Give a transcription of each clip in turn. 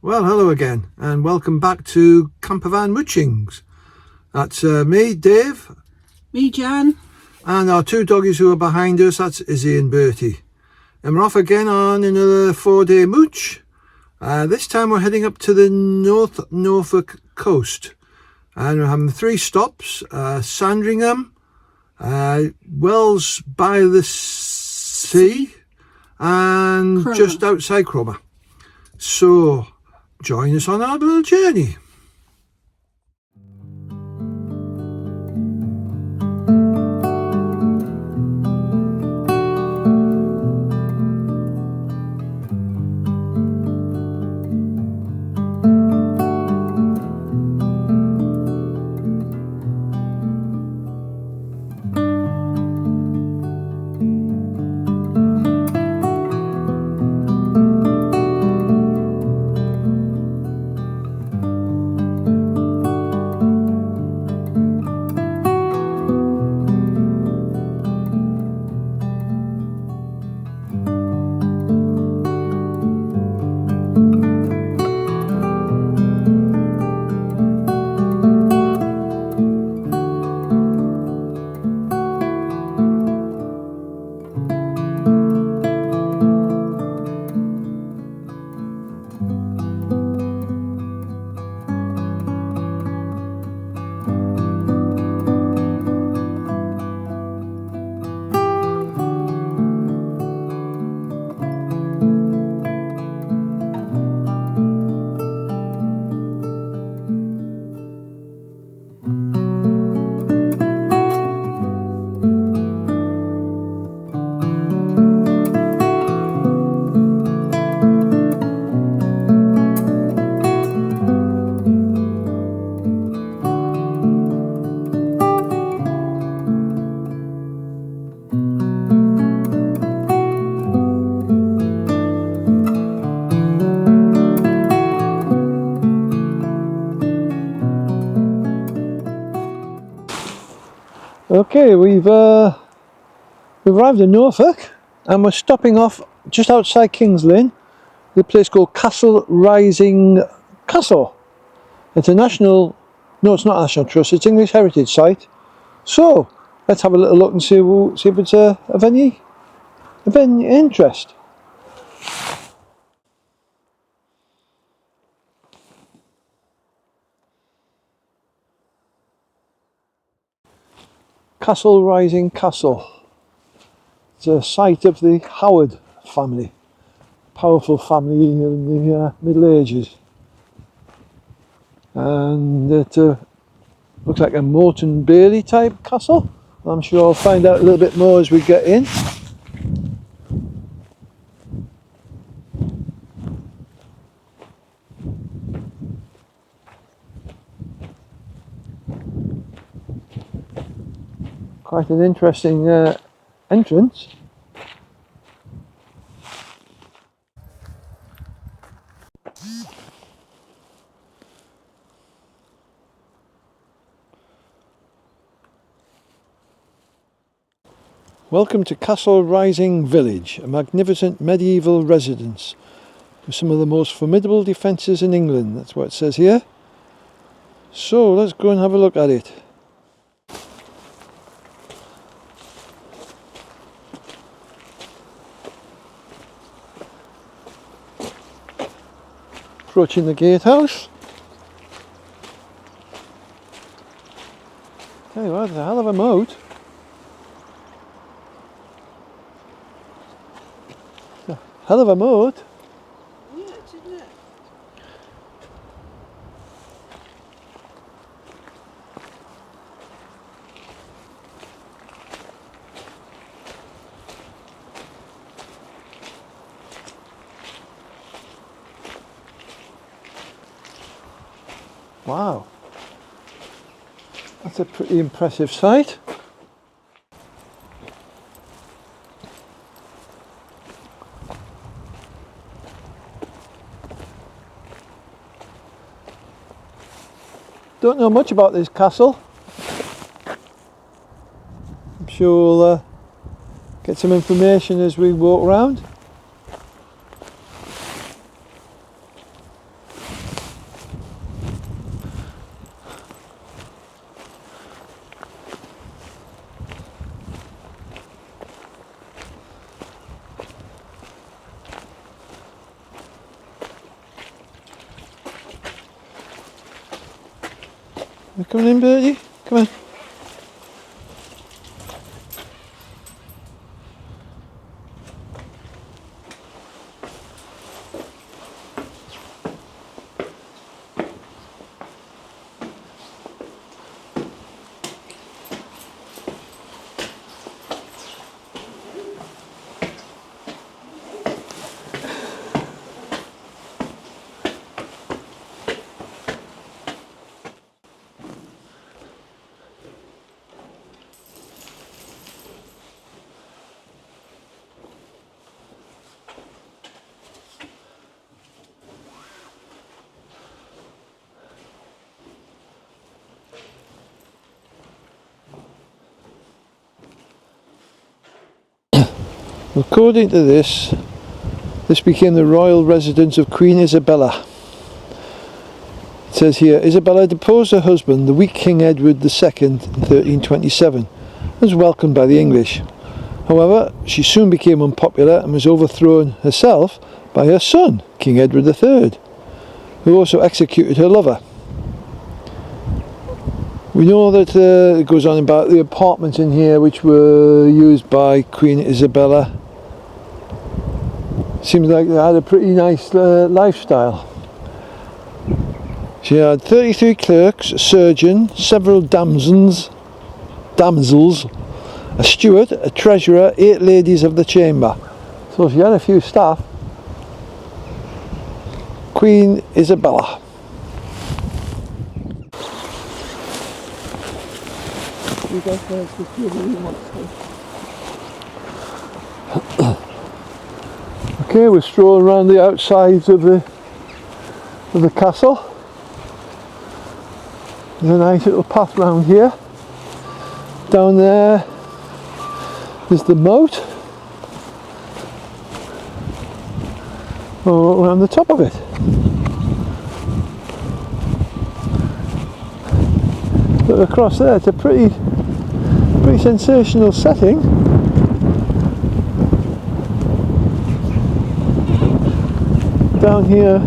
Well, hello again, and welcome back to Campervan Moochings. That's me, Dave. Me, Jan. And our two doggies who are behind us, that's Izzy and Bertie. And we're off again on another 4-day mooch. This time we're heading up to the North Norfolk coast. And we're having 3 stops, Sandringham, Wells by the Sea, and Cromer. just outside Cromer. So join us on our little journey. Okay, we've arrived in Norfolk and we're stopping off just outside Kings Lynn, the place called Castle Rising Castle. It's a national, no, it's not a national trust, it's English heritage site. So let's have a little look and see if it's of any interest. Castle Rising Castle. It's a site of the Howard family, powerful family in the Middle Ages, and it looks like a Moat and Bailey type castle. I'm sure I'll find out a little bit more as we get in. Quite an interesting entrance. Welcome to Castle Rising Village, a magnificent medieval residence with some of the most formidable defences in England. That's what it says here. So let's go and have a look at it. Approaching the gatehouse. Tell you what, it's a hell of a moat. Hell of a moat. Yeah, isn't it? Wow. That's a pretty impressive sight. Don't know much about this castle. I'm sure we'll get some information as we walk around. You coming in, Bertie? Come on. According to this became the royal residence of Queen Isabella. It says here, Isabella deposed her husband, the weak King Edward II, in 1327, and was welcomed by the English. However, she soon became unpopular and was overthrown herself by her son, King Edward III, who also executed her lover. We know that it goes on about the apartments in here which were used by Queen Isabella. Seems like they had a pretty nice lifestyle. She had 33 clerks, a surgeon, several damsels, a steward, a treasurer, 8 ladies of the chamber. So she had a few staff. Queen Isabella. Okay, we're strolling around the outsides of the castle. There's a nice little path round here. Down there is the moat. Oh, we're on the top of it. But across there, it's a pretty sensational setting. Down here,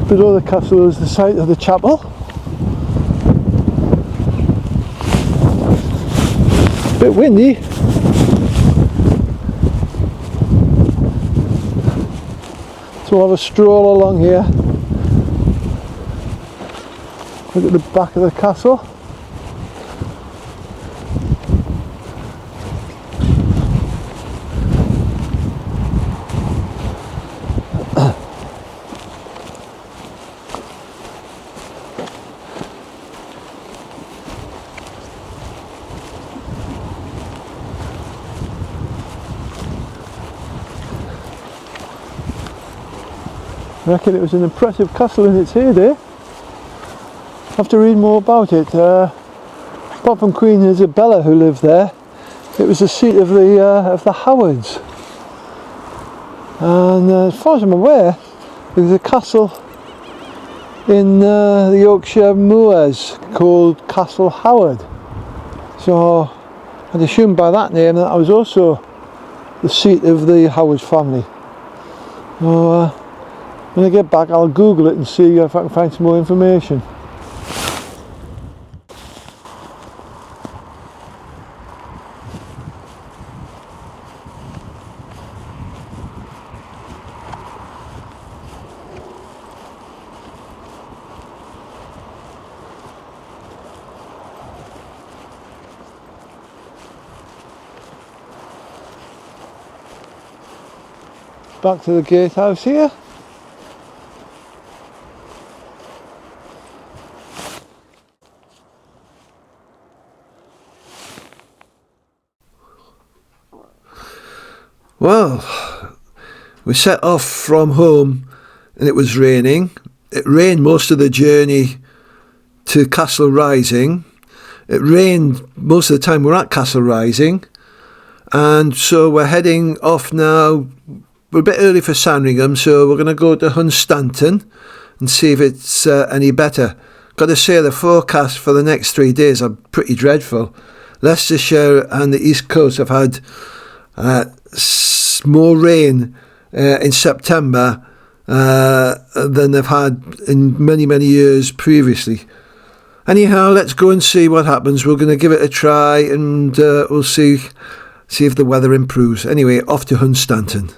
below the castle, is the site of the chapel. Bit windy. So we'll have a stroll along here. Look at the back of the castle. I reckon it was an impressive castle in its heyday. I have to read more about it. Apart from Queen Isabella who lived there, it was the seat of the Howards. And as far as I'm aware, there's a castle in the Yorkshire Moors called Castle Howard. So I'd assume by that name that was also the seat of the Howard family. So when I get back, I'll Google it and see if I can find some more information. Back to the gatehouse here. Well, we set off from home and it was raining. It rained most of the journey to Castle Rising. It rained most of the time we're at Castle Rising. And so we're heading off now. We're a bit early for Sandringham, so we're going to go to Hunstanton and see if it's any better. Got to say, the forecast for the next 3 days are pretty dreadful. Leicestershire and the East Coast have had more rain in September than they've had in many years previously. Anyhow, let's go and see what happens. We're going to give it a try, and we'll see if the weather improves. Anyway, off to Hunstanton.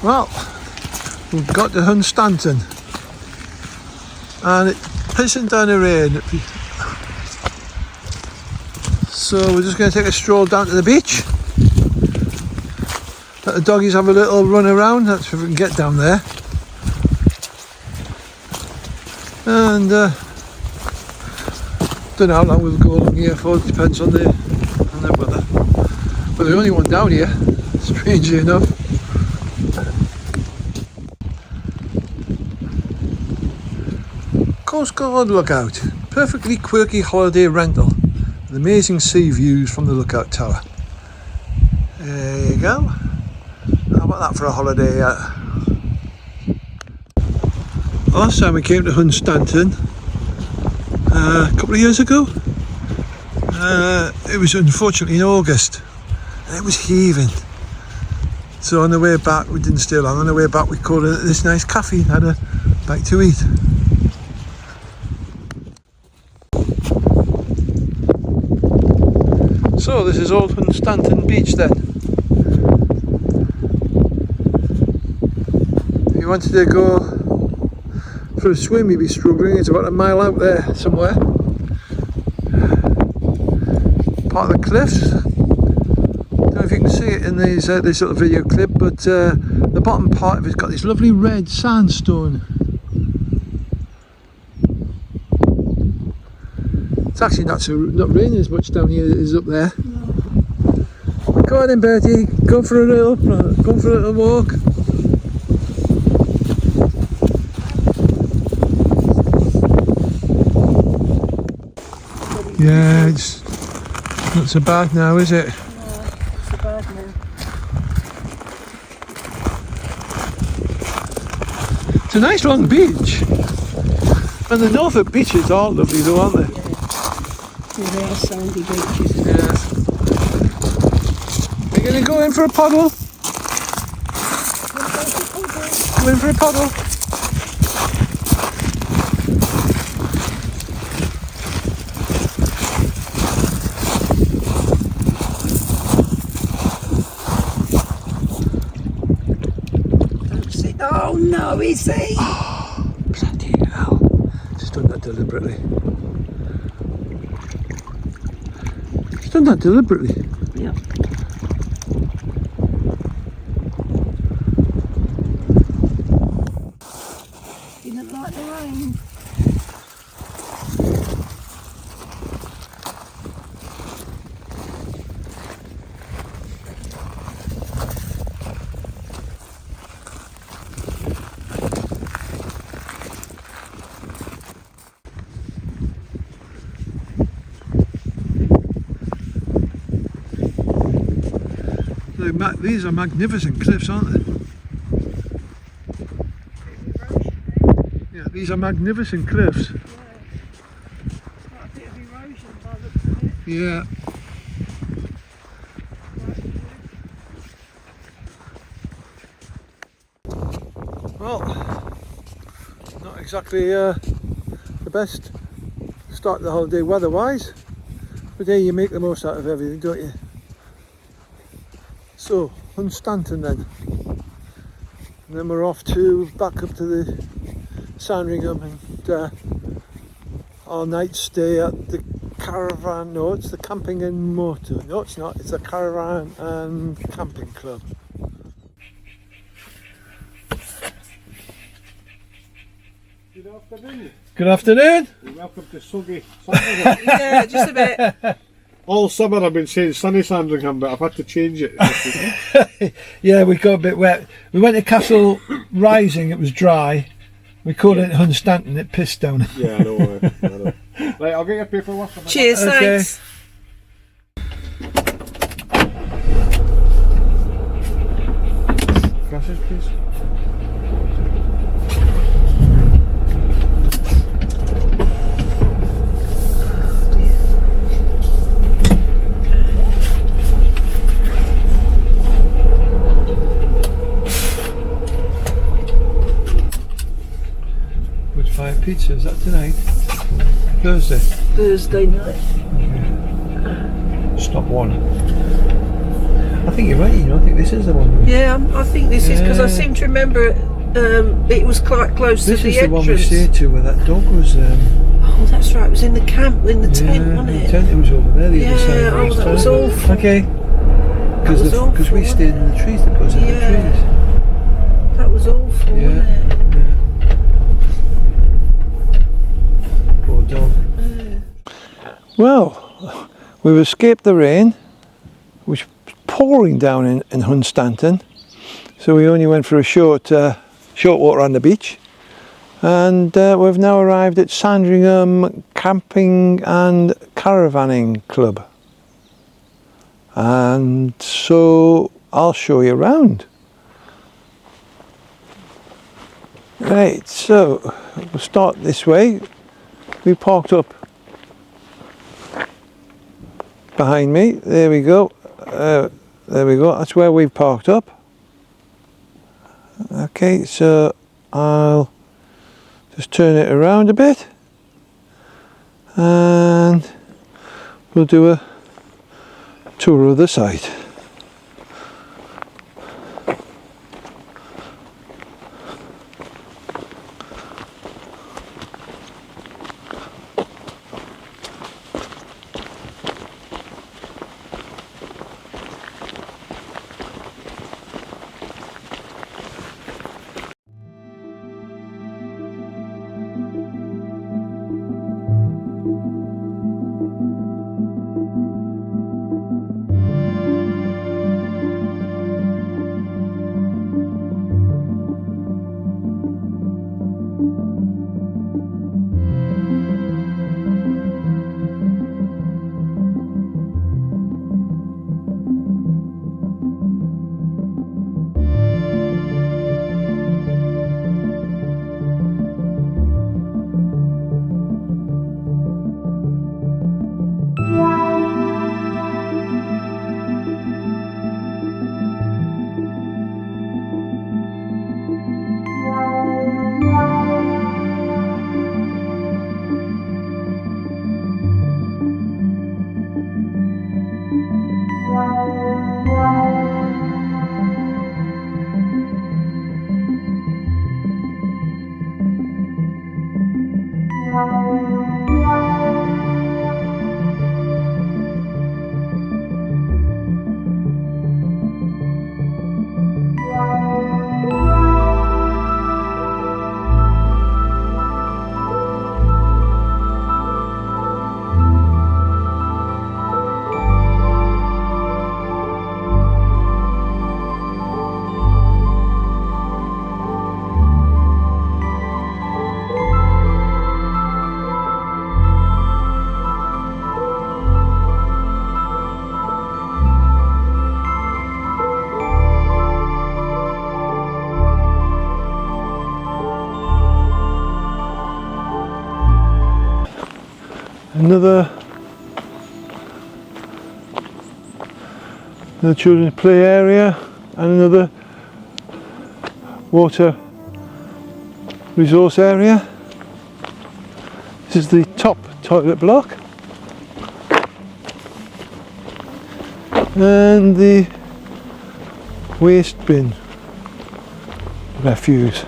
Well, we've got to Hunstanton, and it's pissing down the rain. So we're just going to take a stroll down to the beach. Let the doggies have a little run around. That's if we can get down there. And don't know how long we'll go along here for. It depends on the weather. We're the only one down here, strangely enough. Coast Guard Lookout, perfectly quirky holiday rental with amazing sea views from the lookout tower. There you go. How about that for a holiday? Last time we came to Hunstanton a couple of years ago, it was unfortunately in August and it was heaving. So on the way back, we didn't stay long. On the way back, we called it this nice cafe and had a bite to eat. So this is Old Hunstanton Beach then. If you wanted to go for a swim, you'd be struggling. It's about a mile out there somewhere. Part of the cliffs. Don't know if you can see it in these, this little video clip, but the bottom part of it's got this lovely red sandstone. It's actually not raining as much down here as it is up there. No. Go on then, Bertie. Go for a little walk. Yeah, it's not so bad now, is it? No, it's so bad now. It's a nice long beach. And the Norfolk beaches are lovely though, aren't they? Yeah, they're sandy beaches. Yeah. Are you going to go in for a paddle? Go in for a paddle. Oh no, Izzy! Oh, bloody hell. Just done that deliberately. Just done that deliberately. Yeah. You don't like the rain? These are magnificent cliffs, aren't they? Yeah, these are magnificent cliffs. Yeah. Quite a bit of erosion by the looks of it. Yeah. Well, not exactly the best start to the holiday weather-wise, but there you make the most out of everything, don't you? So, Hunstanton then. And then we're off to back up to the Sandringham and our night stay at the caravan. No, it's the camping and motor. No, it's not. It's the caravan and camping club. Good afternoon. Good afternoon. Welcome to Suggy Sandringham. Yeah, just a bit. All summer I've been saying sunny Sandringham, but I've had to change it. Yeah, we got a bit wet. We went to Castle Rising, it was dry. We called it Hunstanton, it pissed down. Yeah, I know. Right, I'll get your paperwork. Cheers, Okay. thanks. Glasses, please. pizza? Is that tonight? Thursday. Thursday night. Stop one. I think you're right, you know, I think this is the one. Yeah, I think this is because I seem to remember it was quite close to the entrance. This is the one we stayed to where that dog was. Oh, that's right. It was in the camp, in the tent, wasn't it? The tent. It was over there. The other side. Yeah. Oh, that was awful. Okay. Because we stayed in the trees. That was in the trees. That was awful, wasn't it? Poor dog. Well, we've escaped the rain, which was pouring down in Hunstanton. So we only went for a short walk around the beach. And we've now arrived at Sandringham Camping and Caravanning Club. And so I'll show you around. Right, so we'll start this way. We parked up behind me. There we go. There we go. That's where we've parked up. Okay, so I'll just turn it around a bit and we'll do a tour of the site. Another children's play area and another water resource area. This is the top toilet block and the waste bin refuse.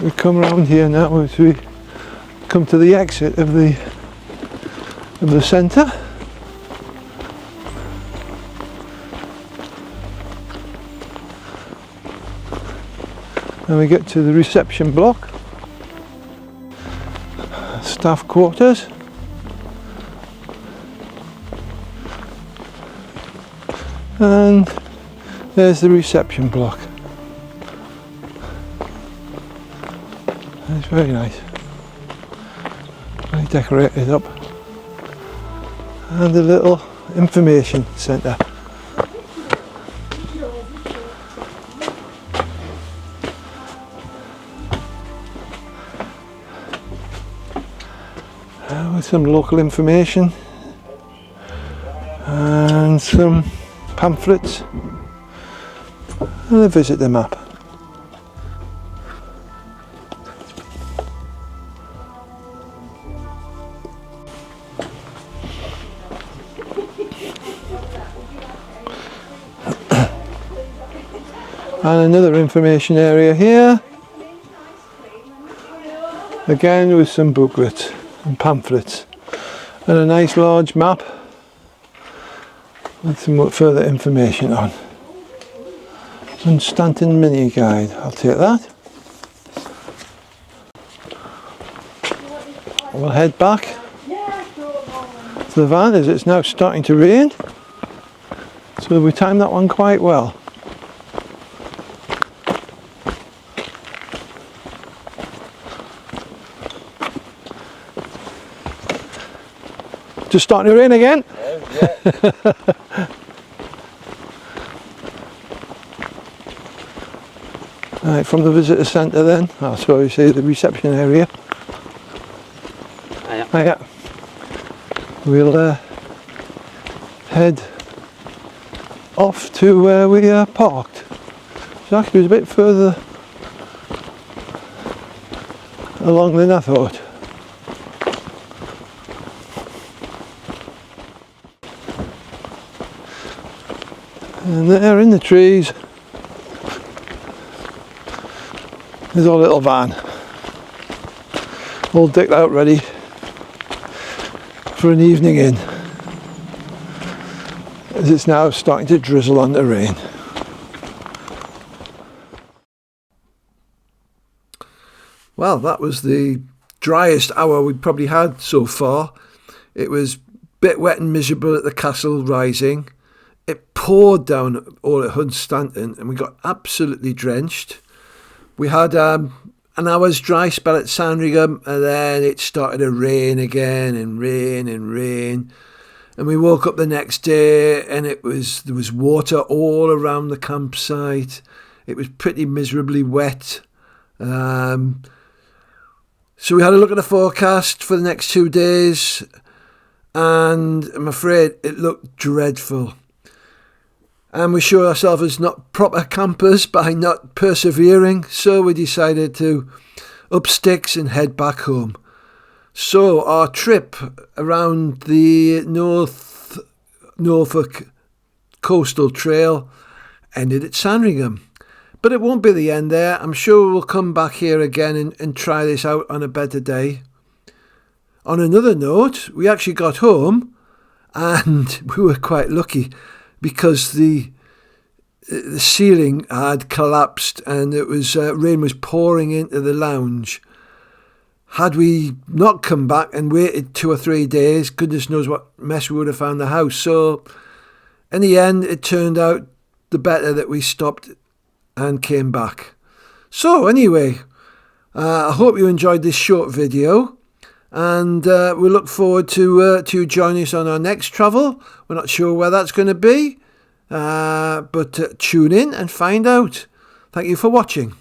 We come around here now as we come to the exit of the centre. And we get to the reception block, staff quarters, and there's the reception block. It's very nice, very decorated up, and a little information centre. with some local information and some pamphlets and a visitor map. And another information area here, again with some booklets and pamphlets and a nice large map with some further information on. And Stanton mini guide, I'll take that. We'll head back to the van as it's now starting to rain, so we timed that one quite well. Just starting to rain again. Yeah. Right, from the visitor centre then, that's where we see the reception area. Hiya. We'll head off to where we parked. So actually it was a bit further along than I thought. And there in the trees is our little van, all decked out ready for an evening in, as it's now starting to drizzle on the rain. Well, that was the driest hour we'd probably had so far. It was a bit wet and miserable at the Castle Rising. It poured down all at Hunstanton and we got absolutely drenched. We had an hour's dry spell at Sandringham and then it started to rain again and rain and rain. And we woke up the next day and there was water all around the campsite. It was pretty miserably wet. So we had a look at the forecast for the next 2 days and I'm afraid it looked dreadful. And we showed ourselves as not proper campers by not persevering, so we decided to up sticks and head back home. So our trip around the North Norfolk Coastal Trail ended at Sandringham. But it won't be the end there. I'm sure we'll come back here again and try this out on a better day. On another note, we actually got home and we were quite lucky, because the ceiling had collapsed and it was rain was pouring into the lounge. Had we not come back and waited 2 or 3 days, goodness knows what mess we would have found the house. So in the end, it turned out the better that we stopped and came back. So anyway, I hope you enjoyed this short video. And we look forward to joining us on our next travel. We're not sure where that's going to be, but tune in and find out. Thank you for watching.